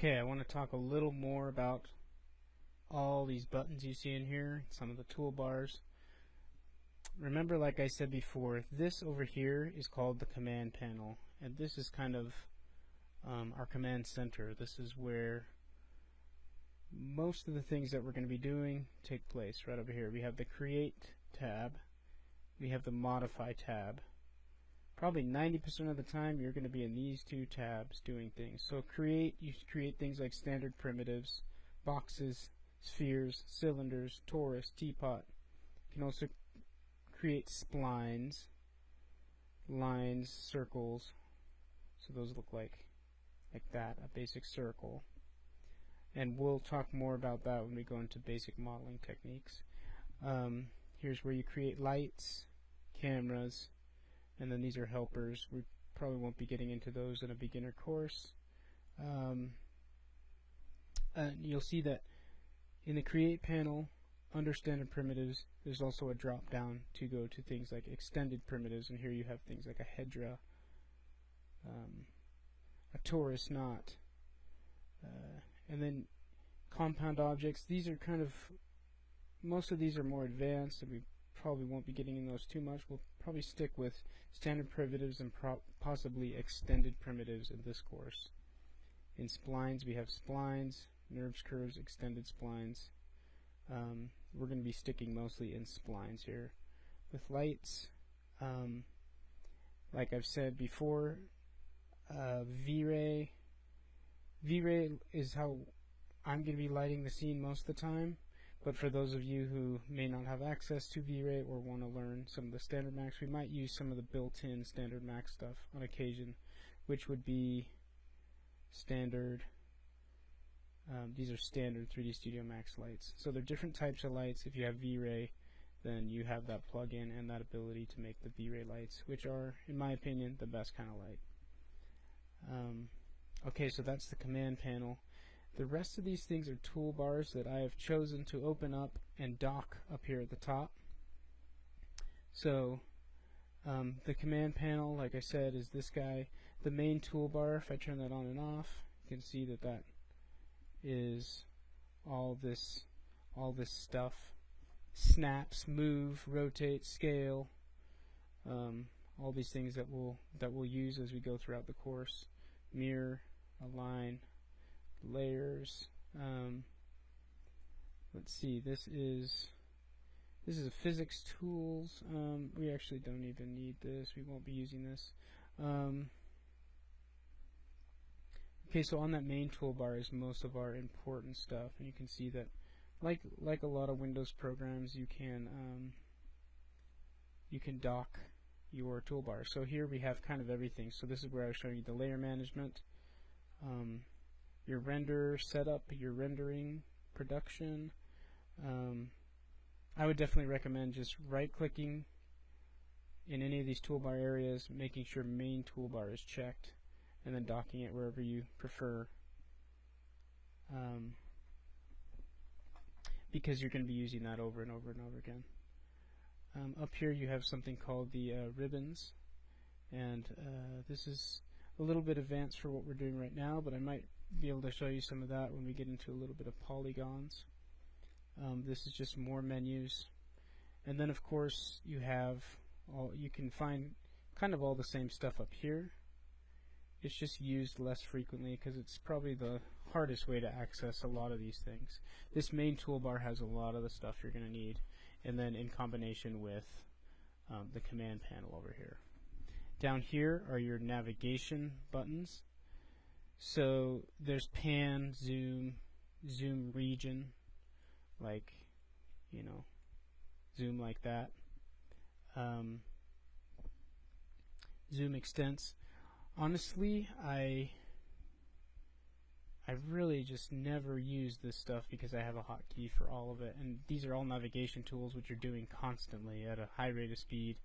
Okay, I want to talk a little more about all these buttons you see in here, some of the toolbars. Remember, like I said before, this over here is called the command panel, and this is kind of our command center. This is where most of the things that we're going to be doing take place. Right over here we have the create tab, we have the modify tab. Probably 90% of the time you're going to be in these two tabs doing things. So create, you create things like standard primitives, boxes, spheres, cylinders, torus, teapot. You can also create splines, lines, circles. So those look like that, a basic circle. And we'll talk more about that when we go into basic modeling techniques. Here's where you create lights, cameras, and then these are helpers. We probably won't be getting into those in a beginner course. And you'll see that in the create panel, under standard primitives, there's also a drop down to go to things like extended primitives, and here you have things like a hedra, a torus knot, and then compound objects. These are kind of, most of these are more advanced, and we probably won't be getting in those too much. We'll probably stick with standard primitives and possibly extended primitives in this course. In splines, we have splines, NURBS curves, extended splines. We're going to be sticking mostly in splines here. With lights, like I've said before, V-Ray is how I'm going to be lighting the scene most of the time. But for those of you who may not have access to V-Ray or want to learn some of the standard max, we might use some of the built-in standard max stuff on occasion, which would be standard. These are standard 3D Studio Max lights. So they're different types of lights. If you have V-Ray, then you have that plug-in and that ability to make the V-Ray lights, which are, in my opinion, the best kind of light. Okay, so that's the command panel. The rest of these things are toolbars that I have chosen to open up and dock up here at the top. So the command panel, like I said, is this guy. The main toolbar, if I turn that on and off, you can see that that is all this stuff. Snaps, move, rotate, scale, all these things that we'll use as we go throughout the course. Mirror, align, layers. Let's see, this is a physics tools. We actually don't even need this. We won't be using this. Okay, so on that main toolbar is most of our important stuff, and you can see that like a lot of Windows programs, you can dock your toolbar. So here we have kind of everything. So this is where I was showing you the layer management, your render setup, your rendering, production. I would definitely recommend just right-clicking in any of these toolbar areas, making sure main toolbar is checked, and then docking it wherever you prefer, because you're going to be using that over and over and over again. Up here you have something called the ribbons, and this is a little bit advanced for what we're doing right now, but I might be able to show you some of that when we get into a little bit of polygons. This is just more menus, and then of course you can find kind of all the same stuff up here. It's just used less frequently because it's probably the hardest way to access a lot of these things. This main toolbar has a lot of the stuff you're going to need, and then in combination with the command panel over here. Down here are your navigation buttons. So there's pan, zoom, zoom region, like, zoom like that. Zoom extents. Honestly, I really just never use this stuff because I have a hotkey for all of it, and these are all navigation tools which you're doing constantly at a high rate of speed.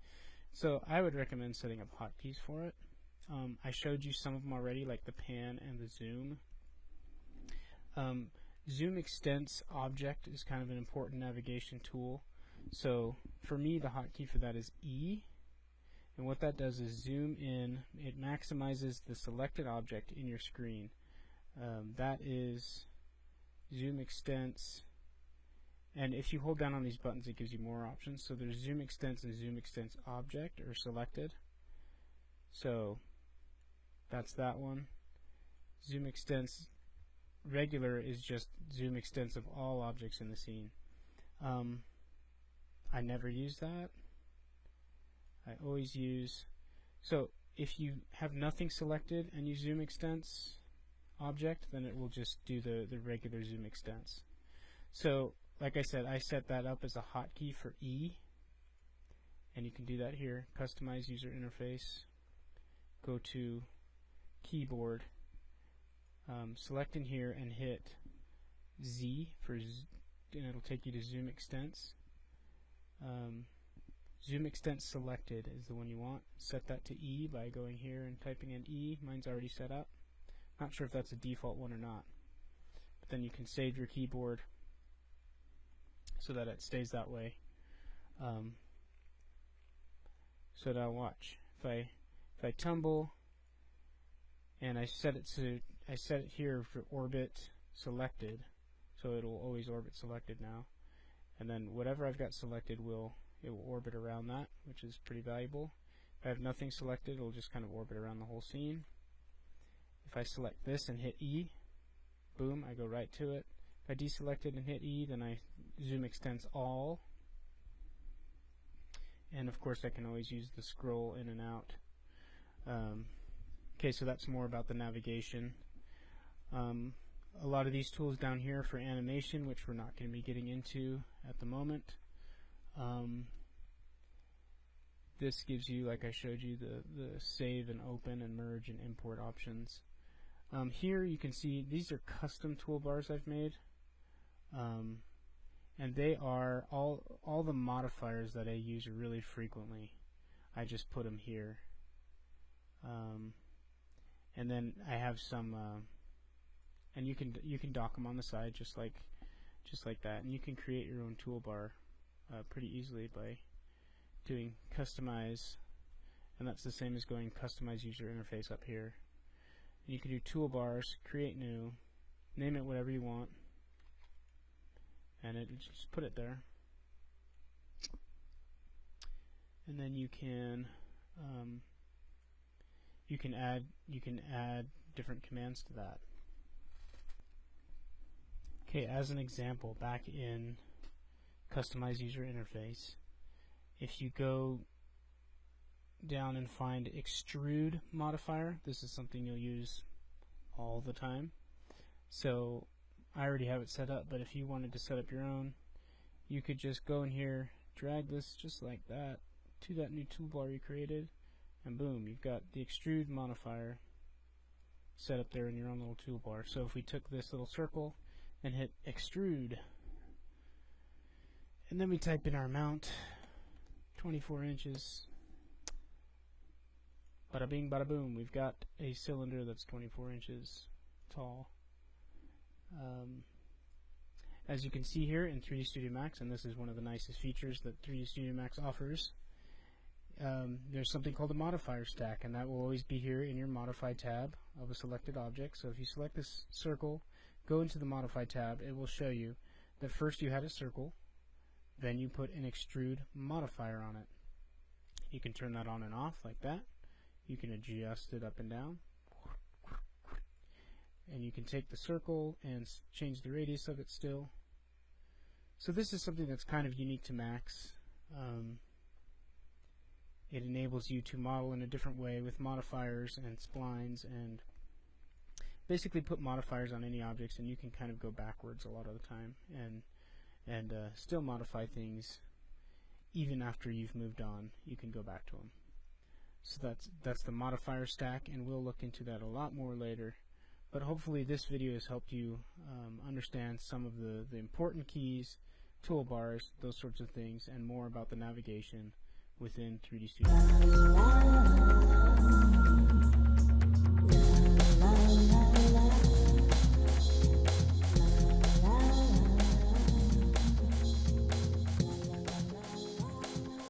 So I would recommend setting up hotkeys for it. I showed you some of them already, like the pan and the zoom. Zoom extents object is kind of an important navigation tool. So for me, the hotkey for that is E. And what that does is zoom in. It maximizes the selected object in your screen. That is zoom extents, and if you hold down on these buttons it gives you more options. So there's zoom extents and zoom extents object are selected, so that's that one. Zoom extents regular is just zoom extents of all objects in the scene. I never use that. I always use, so if you have nothing selected and you zoom extents object, then it will just do the regular zoom extents. So like I said, I set that up as a hotkey for E, and you can do that here. Customize user interface, go to keyboard, select in here and hit Z for and it'll take you to zoom extents. Zoom extents selected is the one you want. Set that to E by going here and typing in E. Mine's already set up. Not sure if that's a default one or not, but then you can save your keyboard so that it stays that way. So now watch. If I tumble and I set it here for orbit selected, so it'll always orbit selected now. And then whatever I've got selected it will orbit around that, which is pretty valuable. If I have nothing selected, it'll just kind of orbit around the whole scene. If I select this and hit E, boom, I go right to it. If I deselect it and hit E, then I zoom extends all. And of course I can always use the scroll in and out. Okay, so that's more about the navigation. A lot of these tools down here for animation, which we're not going to be getting into at the moment. This gives you, like I showed you, the save and open and merge and import options. Here you can see these are custom toolbars I've made, and they are all the modifiers that I use really frequently. I just put them here, and then I have some, and you can dock them on the side just like that, and you can create your own toolbar pretty easily by doing customize, and that's the same as going customize user interface up here. And you can do toolbars, create new, name it whatever you want, and it just put it there. And then you can add different commands to that. Okay, as an example, back in customize user interface, if you go down and find extrude modifier, this is something you'll use all the time. So I already have it set up, but if you wanted to set up your own, you could just go in here, drag this just like that to that new toolbar you created, and boom, you've got the extrude modifier set up there in your own little toolbar. So if we took this little circle and hit extrude, and then we type in our amount, 24 inches, bada bing bada boom, we've got a cylinder that's 24 inches tall. As you can see here in 3D Studio Max, and this is one of the nicest features that 3D Studio Max offers, there's something called a modifier stack, and that will always be here in your modify tab of a selected object. So if you select this circle, go into the modify tab, it will show you that first you had a circle, then you put an extrude modifier on it. You can turn that on and off like that. You can adjust it up and down, and you can take the circle and change the radius of it still. So this is something that's kind of unique to Max. It enables you to model in a different way with modifiers and splines, and basically put modifiers on any objects, and you can kind of go backwards a lot of the time and still modify things even after you've moved on. You can go back to them. So that's the modifier stack, and we'll look into that a lot more later. But hopefully this video has helped you understand some of the important keys, toolbars, those sorts of things, and more about the navigation within 3D Studio.